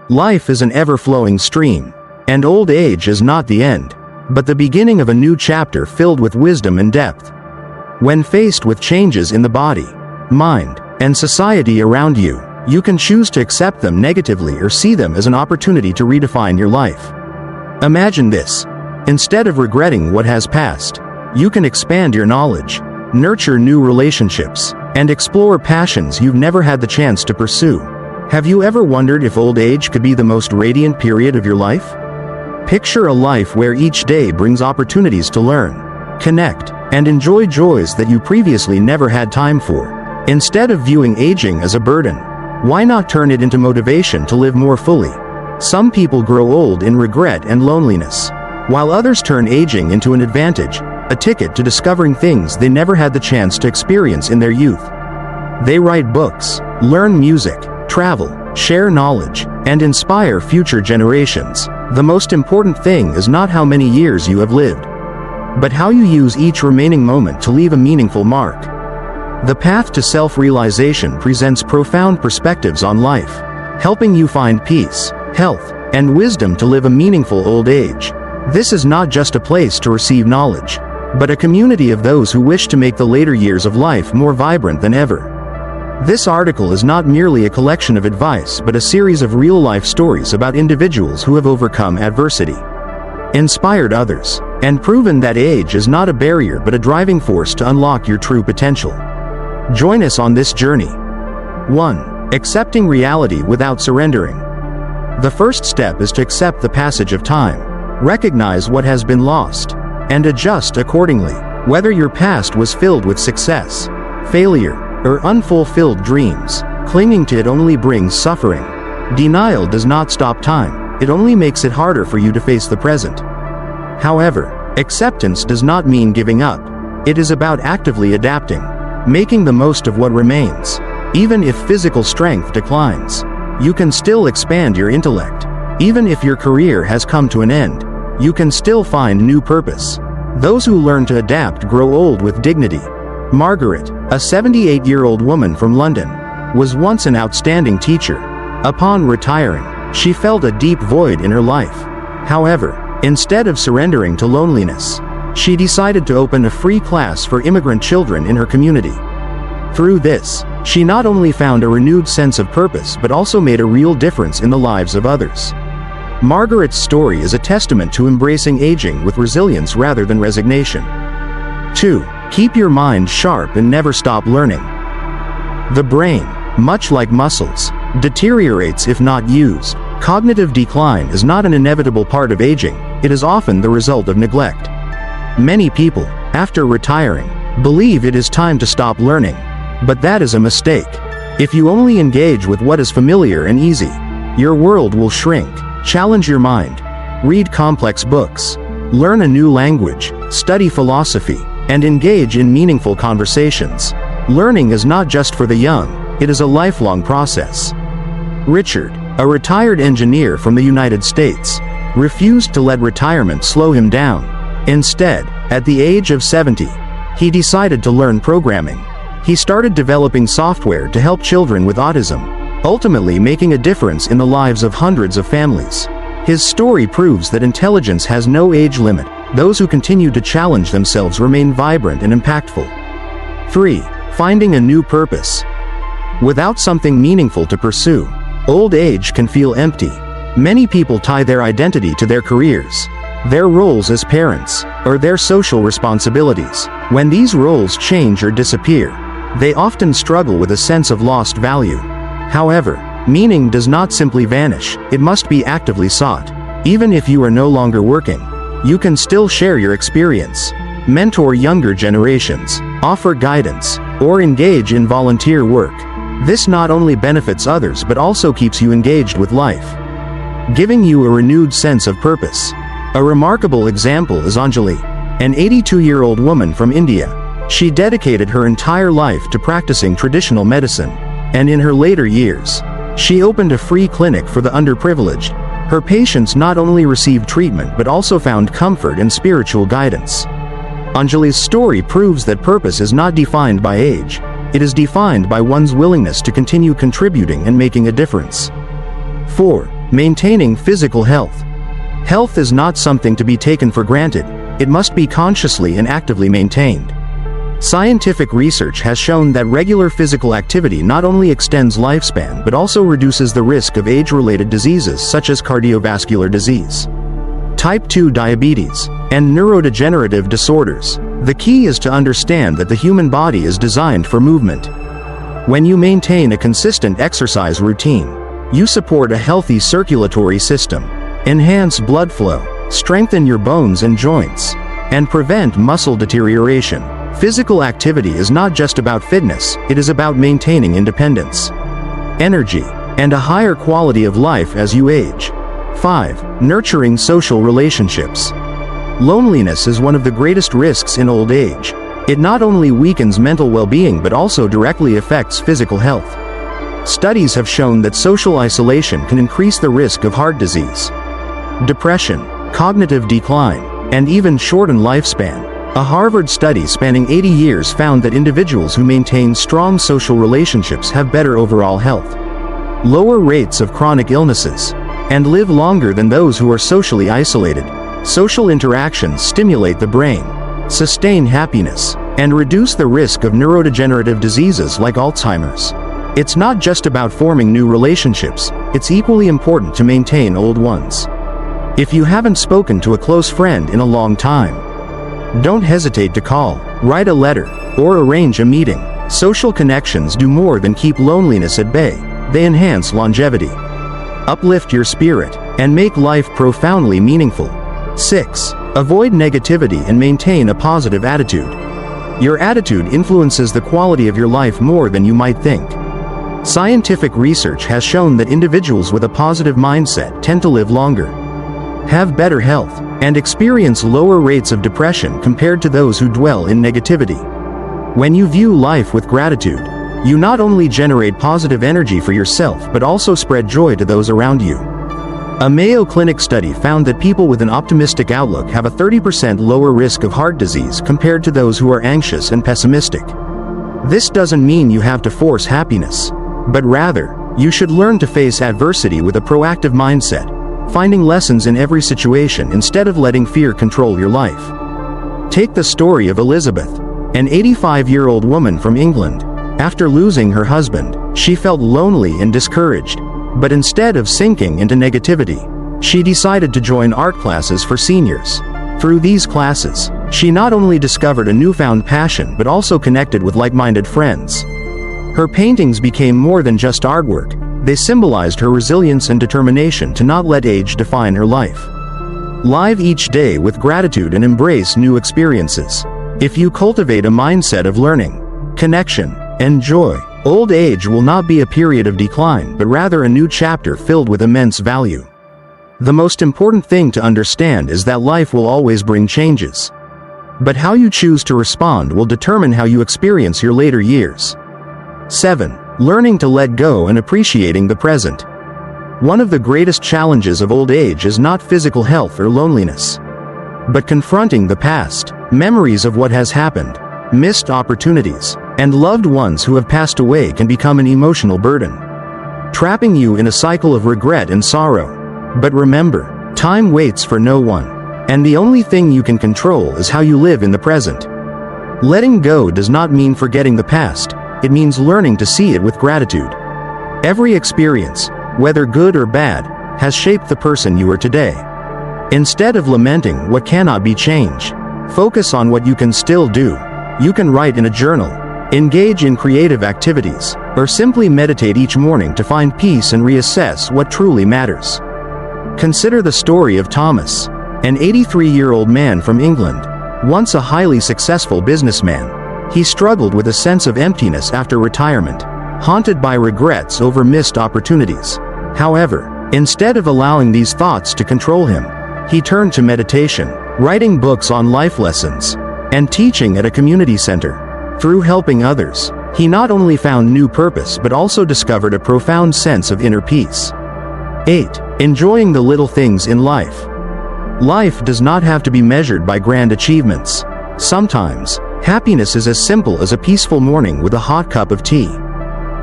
Life is an ever-flowing stream, and old age is not the end, but the beginning of a new chapter filled with wisdom and depth. When faced with changes in the body, mind, and society around you, you can choose to accept them negatively or see them as an opportunity to redefine your life. Imagine this. Instead of regretting what has passed, you can expand your knowledge, nurture new relationships, and explore passions you've never had the chance to pursue. Have you ever wondered if old age could be the most radiant period of your life? Picture a life where each day brings opportunities to learn, connect, and enjoy joys that you previously never had time for. Instead of viewing aging as a burden, why not turn it into motivation to live more fully? Some people grow old in regret and loneliness, while others turn aging into an advantage, a ticket to discovering things they never had the chance to experience in their youth. They write books, learn music, travel, share knowledge, and inspire future generations. The most important thing is not how many years you have lived, but how you use each remaining moment to leave a meaningful mark. The path to self-realization presents profound perspectives on life, helping you find peace, health, and wisdom to live a meaningful old age. This is not just a place to receive knowledge, but a community of those who wish to make the later years of life more vibrant than ever. This article is not merely a collection of advice but a series of real-life stories about individuals who have overcome adversity, inspired others, and proven that age is not a barrier but a driving force to unlock your true potential. Join us on this journey. 1. Accepting reality without surrendering. The first step is to accept the passage of time, recognize what has been lost, and adjust accordingly. Whether your past was filled with success, failure, or unfulfilled dreams, clinging to it only brings suffering. Denial does not stop time, it only makes it harder for you to face the present. However, acceptance does not mean giving up. It is about actively adapting, making the most of what remains. Even if physical strength declines, you can still expand your intellect. Even if your career has come to an end, you can still find new purpose. Those who learn to adapt grow old with dignity. Margaret, a 78-year-old woman from London, was once an outstanding teacher. Upon retiring, she felt a deep void in her life. However, instead of surrendering to loneliness, she decided to open a free class for immigrant children in her community. Through this, she not only found a renewed sense of purpose but also made a real difference in the lives of others. Margaret's story is a testament to embracing aging with resilience rather than resignation. 2. Keep your mind sharp and never stop learning. The brain, much like muscles, deteriorates if not used. Cognitive decline is not an inevitable part of aging, it is often the result of neglect. Many people, after retiring, believe it is time to stop learning, but that is a mistake. If you only engage with what is familiar and easy, your world will shrink. Challenge your mind. Read complex books, learn a new language, study philosophy, and engage in meaningful conversations. Learning is not just for the young, it is a lifelong process. Richard, a retired engineer from the United States, refused to let retirement slow him down. Instead, at the age of 70, he decided to learn programming. He started developing software to help children with autism, ultimately making a difference in the lives of hundreds of families. His story proves that intelligence has no age limit. Those who continue to challenge themselves remain vibrant and impactful. 3. Finding a new purpose. Without something meaningful to pursue, old age can feel empty. Many people tie their identity to their careers, their roles as parents, or their social responsibilities. When these roles change or disappear, they often struggle with a sense of lost value. However, meaning does not simply vanish, it must be actively sought. Even if you are no longer working, you can still share your experience, mentor younger generations, offer guidance, or engage in volunteer work. This not only benefits others but also keeps you engaged with life, giving you a renewed sense of purpose. A remarkable example is Anjali, an 82-year-old woman from India. She dedicated her entire life to practicing traditional medicine, and in her later years, she opened a free clinic for the underprivileged. Her patients not only received treatment but also found comfort and spiritual guidance. Anjali's story proves that purpose is not defined by age, it is defined by one's willingness to continue contributing and making a difference. 4. Maintaining physical health. Health is not something to be taken for granted, it must be consciously and actively maintained. Scientific research has shown that regular physical activity not only extends lifespan but also reduces the risk of age-related diseases such as cardiovascular disease, type 2 diabetes, and neurodegenerative disorders. The key is to understand that the human body is designed for movement. When you maintain a consistent exercise routine, you support a healthy circulatory system, enhance blood flow, strengthen your bones and joints, and prevent muscle deterioration. Physical activity is not just about fitness, it is about maintaining independence, energy, and a higher quality of life as you age. 5. Nurturing social relationships. Loneliness is one of the greatest risks in old age. It not only weakens mental well-being but also directly affects physical health. Studies have shown that social isolation can increase the risk of heart disease, depression, cognitive decline, and even shorten lifespan. A Harvard study spanning 80 years found that individuals who maintain strong social relationships have better overall health, lower rates of chronic illnesses, and live longer than those who are socially isolated. Social interactions stimulate the brain, sustain happiness, and reduce the risk of neurodegenerative diseases like Alzheimer's. It's not just about forming new relationships, it's equally important to maintain old ones. If you haven't spoken to a close friend in a long time, don't hesitate to call, write a letter, or arrange a meeting. Social connections do more than keep loneliness at bay, they enhance longevity, uplift your spirit, and make life profoundly meaningful. 6. Avoid negativity and maintain a positive attitude. Your attitude influences the quality of your life more than you might think. Scientific research has shown that individuals with a positive mindset tend to live longer, have better health, and experience lower rates of depression compared to those who dwell in negativity. When you view life with gratitude, you not only generate positive energy for yourself but also spread joy to those around you. A Mayo Clinic study found that people with an optimistic outlook have a 30% lower risk of heart disease compared to those who are anxious and pessimistic. This doesn't mean you have to force happiness, but rather, you should learn to face adversity with a proactive mindset, finding lessons in every situation instead of letting fear control your life. Take the story of Elizabeth, an 85-year-old woman from England. After losing her husband, she felt lonely and discouraged, but instead of sinking into negativity, she decided to join art classes for seniors. Through these classes, she not only discovered a newfound passion but also connected with like-minded friends. Her paintings became more than just artwork, they symbolized her resilience and determination to not let age define her life. Live each day with gratitude and embrace new experiences. If you cultivate a mindset of learning, connection, and joy, old age will not be a period of decline but rather a new chapter filled with immense value. The most important thing to understand is that life will always bring changes, but how you choose to respond will determine how you experience your later years. 7. Learning to let go and appreciating the present. One of the greatest challenges of old age is not physical health or loneliness, but confronting the past. Memories of what has happened, missed opportunities, and loved ones who have passed away can become an emotional burden, trapping you in a cycle of regret and sorrow. But remember, time waits for no one, and the only thing you can control is how you live in the present. Letting go does not mean forgetting the past, it means learning to see it with gratitude. Every experience, whether good or bad, has shaped the person you are today. Instead of lamenting what cannot be changed, focus on what you can still do. You can write in a journal, engage in creative activities, or simply meditate each morning to find peace and reassess what truly matters. Consider the story of Thomas, an 83-year-old man from England, once a highly successful businessman. He struggled with a sense of emptiness after retirement, haunted by regrets over missed opportunities. However, instead of allowing these thoughts to control him, he turned to meditation, writing books on life lessons, and teaching at a community center. Through helping others, he not only found new purpose but also discovered a profound sense of inner peace. 8. Enjoying the little things in life. Life does not have to be measured by grand achievements. Sometimes, happiness is as simple as a peaceful morning with a hot cup of tea,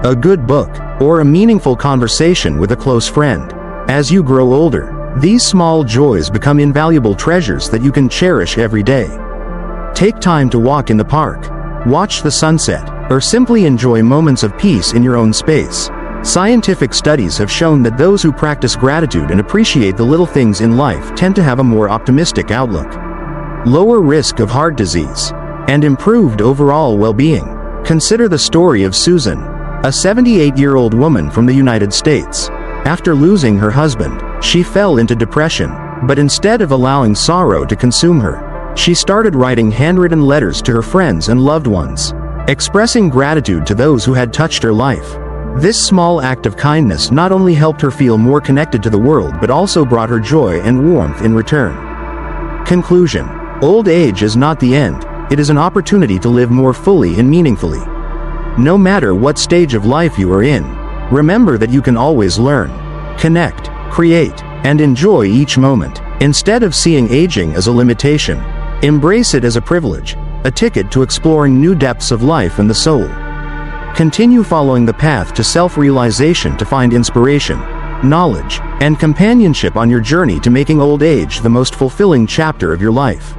a good book, or a meaningful conversation with a close friend. As you grow older, these small joys become invaluable treasures that you can cherish every day. Take time to walk in the park, watch the sunset, or simply enjoy moments of peace in your own space. Scientific studies have shown that those who practice gratitude and appreciate the little things in life tend to have a more optimistic outlook, lower risk of heart disease, and improved overall well-being. Consider the story of Susan, a 78-year-old woman from the United States. After losing her husband, she fell into depression, but instead of allowing sorrow to consume her, she started writing handwritten letters to her friends and loved ones, expressing gratitude to those who had touched her life. This small act of kindness not only helped her feel more connected to the world but also brought her joy and warmth in return. Conclusion: old age is not the end, it is an opportunity to live more fully and meaningfully. No matter what stage of life you are in, remember that you can always learn, connect, create, and enjoy each moment. Instead of seeing aging as a limitation, embrace it as a privilege, a ticket to exploring new depths of life and the soul. Continue following the path to self-realization to find inspiration, knowledge, and companionship on your journey to making old age the most fulfilling chapter of your life.